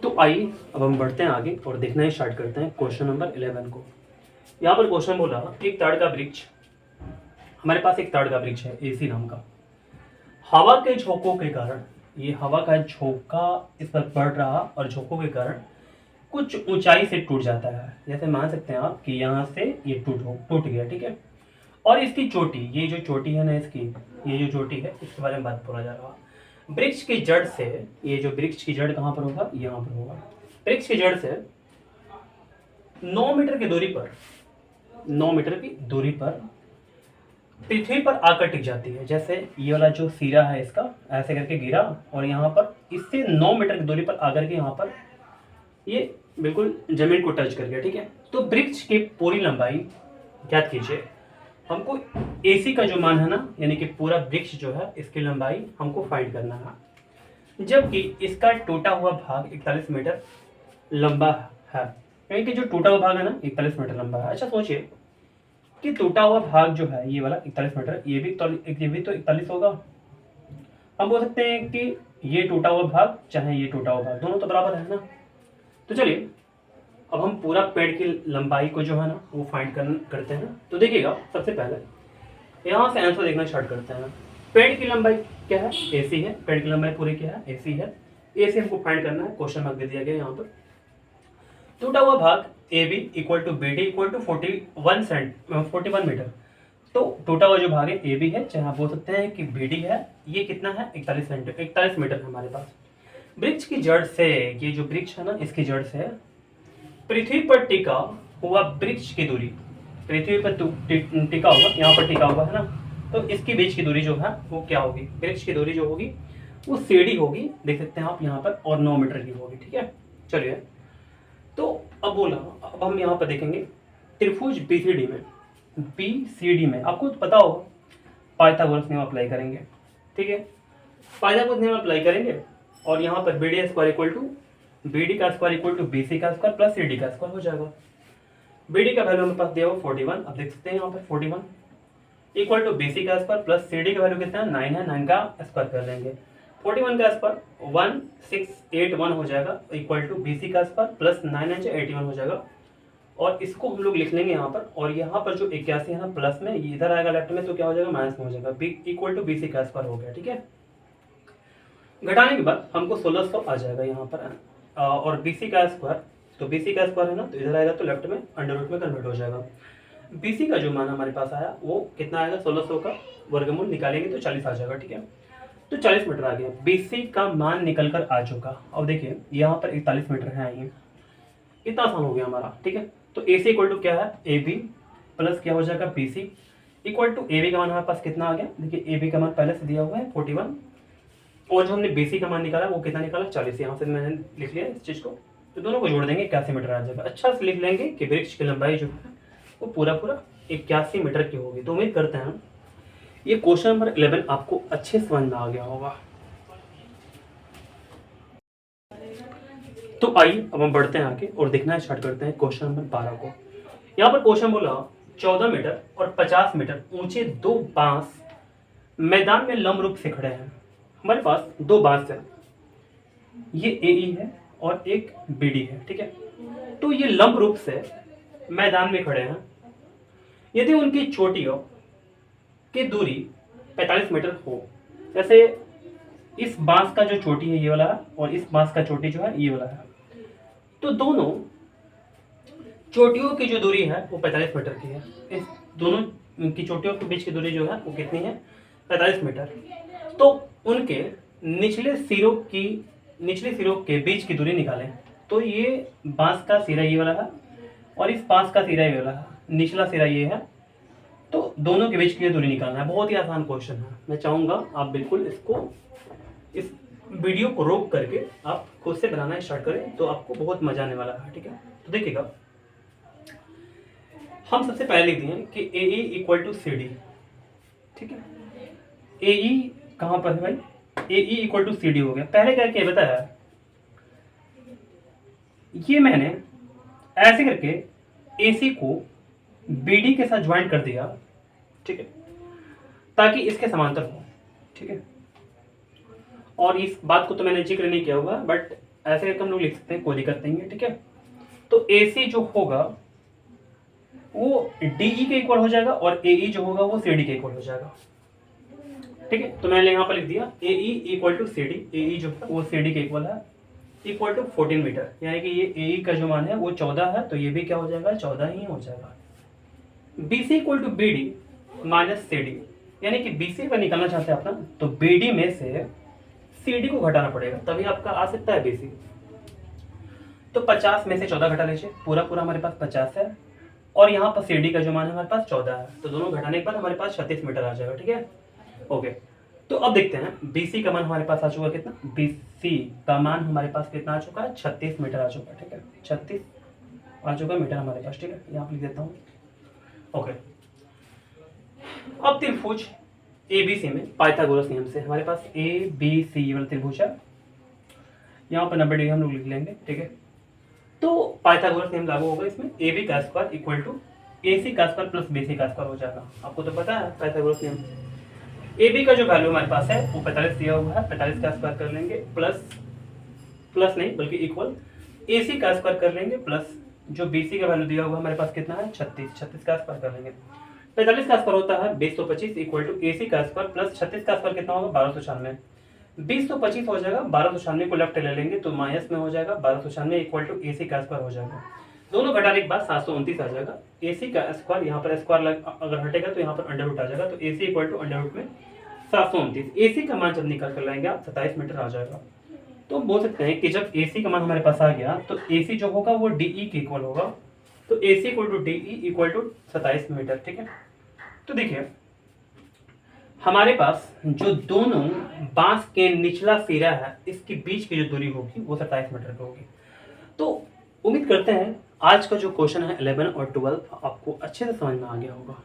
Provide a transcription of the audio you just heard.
तो आइए अब हम बढ़ते हैं आगे और देखना ही स्टार्ट करते हैं क्वेश्चन नंबर 11 को। यहाँ पर क्वेश्चन बोला, एक ताड़ का वृक्ष, हमारे पास एक ताड़ का वृक्ष है एसी नाम का। हवा के झोंकों के कारण, ये हवा का झोंका इस पर पड़ रहा और झोंकों के कारण कुछ ऊंचाई से टूट जाता है। जैसे मान सकते हैं आप कि यहाँ से ये टूट गया, ठीक है। और इसकी चोटी, ये जो चोटी है ना इसकी, ये जो चोटी है इसके बारे में बात बोला जा रहा। वृक्ष की जड़ से, ये जो वृक्ष की जड़ कहाँ पर होगा, यहाँ पर होगा। वृक्ष की जड़ से 9 मीटर की दूरी पर, 9 मीटर की दूरी पर पृथ्वी पर आकर टिक जाती है। जैसे ये वाला जो सिरा है इसका ऐसे करके गिरा और यहाँ पर इससे 9 मीटर की दूरी पर आकर के यहाँ पर ये बिल्कुल जमीन को टच कर गया, ठीक है। तो वृक्ष की पूरी लंबाई ज्ञात कीजिए। हमको एसी का जो मान है ना, यानी कि पूरा वृक्ष जो है इसकी लंबाई हमको फाइंड करना है, जबकि इसका टूटा हुआ भाग 41 मीटर लंबा है। यानी कि जो टूटा हुआ भाग है ना 41 मीटर लंबा है। अच्छा सोचिए कि टूटा हुआ भाग जो है ये वाला 41 मीटर, ये भी तो 41 होगा। हम बोल सकते हैं कि ये टूटा हुआ भाग चाहे ये टूटा हुआ भाग, दोनों तो बराबर है ना। तो चलिए अब हम पूरा पेड़ की लंबाई को जो है ना वो फाइंड करते हैं। तो देखिएगा सबसे पहले यहाँ से आंसर देखना स्टार्ट करते हैं। पेड़ की लंबाई क्या है, एसी है। पेड़ की लंबाई पूरी क्या है, एसी है। एसी हमको फाइंड करना है, क्वेश्चन मार्क दे दिया गया यहाँ पर। टूटा हुआ भाग A B equal to B D equal to 41 metre. तो टूटा हुआ जो भाग है ए बी है, चाहे आप बोल सकते हैं कि बी डी है। ये कितना है, 41 मीटर है हमारे पास। वृक्ष की जड़ से, ये जो वृक्ष है ना इसकी जड़ से पृथ्वी पर टिका हुआ वृक्ष की दूरी, पृथ्वी पर टिका हुआ, यहाँ पर टिका हुआ है ना, तो इसकी बीच की दूरी जो है वो क्या होगी, वृक्ष की दूरी जो होगी वो सीढ़ी होगी, देख सकते हैं आप यहाँ पर, और 9 मीटर की होगी, ठीक है। चलिए तो अब बोला, अब हम यहाँ पर देखेंगे त्रिभुज बीसीडी में, बीसीडी में आपको तो पता होगा पाइथागोरस नियम अप्लाई करेंगे, ठीक है। पाइथागोरस नियम अप्लाई करेंगे और यहाँ पर B D square equal to B D का square equal to B C का स्क्वायर प्लस सी डी का स्क्वायर हो जाएगा। बी डी का वैल्यू हमारे पास दिया हुआ 41, अब देख सकते हैं यहाँ पर 41 इक्वल टू बी सी का स्क्वायर प्लस सी डी का वैल्यू कितना है, 9 है, 9 का स्क्वायर कर लेंगे। 41 का स्क्वायर 1681 हो जाएगा इक्वल टू बी सी का स्क्वायर प्लस 9 है 81 हो जाएगा। और इसको हम लोग लिख लेंगे यहाँ पर, और यहाँ पर जो 81 है ना प्लस में, ये इधर आएगा लेफ्ट में तो क्या हो जाएगा, माइनस में हो जाएगा। B equal to B C का स्क्वायर हो गया, ठीक है। घटाने के बाद हमको 1600 आ जाएगा यहाँ पर, और बी सी का स्क्वायर, तो बी सी का स्क्वायर है ना तो इधर आएगा तो लेफ्ट में अंडर रूट में कन्वर्ट हो जाएगा। बी सी का जो मान हमारे पास आया वो कितना आएगा, 1600 का वर्गमूल निकालेंगे तो 40 आ जाएगा, ठीक है। तो 40 मीटर आ गया, बी सी का मान निकल कर आ चुका। अब देखिए यहाँ पर 41 मीटर है, ये इतना आसान हो गया हमारा, ठीक है। तो ए सी इक्वल टू क्या है, ए बी प्लस क्या हो जाएगा B C equal to A B का मान हमारे पास कितना आ गया, देखिए ए बी का मान पहले से दिया हुआ है 41, और जो हमने बी सी का मान निकाला वो कितना निकाला 40। यहाँ से मैंने लिख लिया इस चीज़ को, तो दोनों को जोड़ देंगे 81 मीटर आ जाएगा। अच्छा से लिख लेंगे कि वृक्ष की लंबाई जो है वो पूरा 81 मीटर की होगी। तो उम्मीद करते हैं ये क्वेश्चन नंबर 11 आपको अच्छे से समझ में आ गया होगा। तो आइए अब हम बढ़ते हैं आगे और देखना स्टार्ट करते हैं क्वेश्चन नंबर 12 को। यहाँ पर क्वेश्चन बोला 14 मीटर और 50 मीटर ऊंचे दो बांस मैदान में लंब रूप से खड़े हैं। हमारे पास दो बांस है, ये ए है और एक बी डी है, ठीक है। तो ये लंब रूप से मैदान में खड़े हैं। यदि उनकी चोटियों की दूरी 45 मीटर हो, जैसे इस बांस का जो चोटी है ये वाला है और इस बांस का चोटी जो है ये वाला है, तो दोनों चोटियों की जो दूरी है वो 45 मीटर की है। इस दोनों की चोटियों के बीच की दूरी जो है वो कितनी है, 45 मीटर। तो उनके निचले सिरों के बीच की दूरी निकालें। तो ये बांस का सिरा ये वाला है और इस बांस का सिरा ये वाला है, निचला सिरा ये है, तो दोनों के बीच की दूरी निकालना है। बहुत ही आसान क्वेश्चन है, मैं चाहूँगा आप बिल्कुल इस वीडियो को रोक करके आप खुद से बनाना स्टार्ट करें, तो आपको बहुत मजा आने वाला है, ठीक है। तो देखिएगा हम सबसे पहले लिख दिए कि A E equal to C D, ठीक है। ए ई कहाँ पर है भाई, A E equal to C D हो गया। पहले क्या बताया, ये मैंने ऐसे करके ए सी को बी डी के साथ ज्वाइन कर दिया, ठीक है, ताकि इसके समांतर हो, ठीक है। और इस बात को तो मैंने जिक्र नहीं किया हुआ, बट ऐसे करके हम लोग लिख सकते हैं, कोई दिक्कत नहीं है, ठीक है। तो ए सी जो होगा वो डी ई के इक्वल हो जाएगा और ए ई जो होगा वो सी डी के इक्वल हो जाएगा, ठीक है। तो मैंने यहाँ पर लिख दिया A E equal to C D, A E जो है वो सी डी के इक्वल है, इक्वल टू 14 मीटर, यानी कि ये ए ई का जो मान है वो 14 है, तो ये भी क्या हो जाएगा, 14 ही हो जाएगा। B C equal to B D minus C D, यानी कि बी सी का निकालना चाहते हैं अपना, तो बी डी में से सी डी को घटाना पड़ेगा, तभी आपका आ सकता है बी सी। तो 50 में से 14 घटा लीजिए, पूरा पूरा हमारे पास 50 है, और यहाँ पर सी डी का जो मान है हमारे पास 14 है, तो दोनों घटाने के बाद हमारे पास 36 मीटर आ जाएगा, ठीक है। ओके, तो अब देखते हैं बी सी का मान हमारे पास आ चुका कितना, बी सी का मान हमारे पास कितना आ चुका है, 36 मीटर आ चुका है, ठीक है। 36 आ चुका मीटर हमारे पास, ठीक है। यहाँ पर लिख देता हूँ। ओके, अब त्रिभुज ए बी सी में पाइथागोरस नियम से हमारे पास ए बी सी वाला त्रिभुज है, यहाँ पर 90 डिग्री हम लोग लिख लेंगे, ठीक है। तो पाइथागोरस नियम लागू होगा इसमें, ए बी का स्क्वायर इक्वल टू ए सी का स्क्वायर प्लस बी सी का स्क्वायर हो जाएगा। आपको तो पता है पाइथागोरस नियम। ए बी का जो वैल्यू हमारे पास है वो 45 दिया हुआ है, 45 का स्क्वायर कर लेंगे, प्लस नहीं बल्कि इक्वल ए सी का स्क्वायर कर लेंगे, प्लस जो बी सी का वैल्यू दिया हुआ हमारे पास कितना है 36, 36 का स्क्वायर कर लेंगे। 45 का स्क्वायर होता है 225 इक्वल टू ए सी का स्क्वायर प्लस 36 का स्क्वायर कितना होगा 1296, 225 हो जाएगा, 1296 को लेफ्ट ले लेंगे तो माइनस में हो जाएगा, 1296 इक्वल टू ए सी का स्क्वायर हो जाएगा, दोनों घटाने के बाद 729 आ जाएगा। ए सी का स्क्वायर यहाँ पर स्क्वायर अगर हटेगा तो यहाँ पर अंडर रूट आ जाएगा, तो A C equal to under root में 729, ए सी का मान जब निकाल कर लाएंगे आप 27 मीटर आ जाएगा। तो बोल सकते हैं कि जब ए सी का मान हमारे पास आ गया तो ए सी जो होगा वो डी ई के इक्वल होगा, तो A C equal to D E equal to 27 metre, ठीक है। तो देखिए हमारे पास जो दोनों बांस के निचला सिरा है इसके बीच की जो दूरी होगी वो 27 मीटर की होगी। तो उम्मीद करते हैं आज का जो क्वेश्चन है 11 और 12 आपको अच्छे से समझ में आ गया होगा।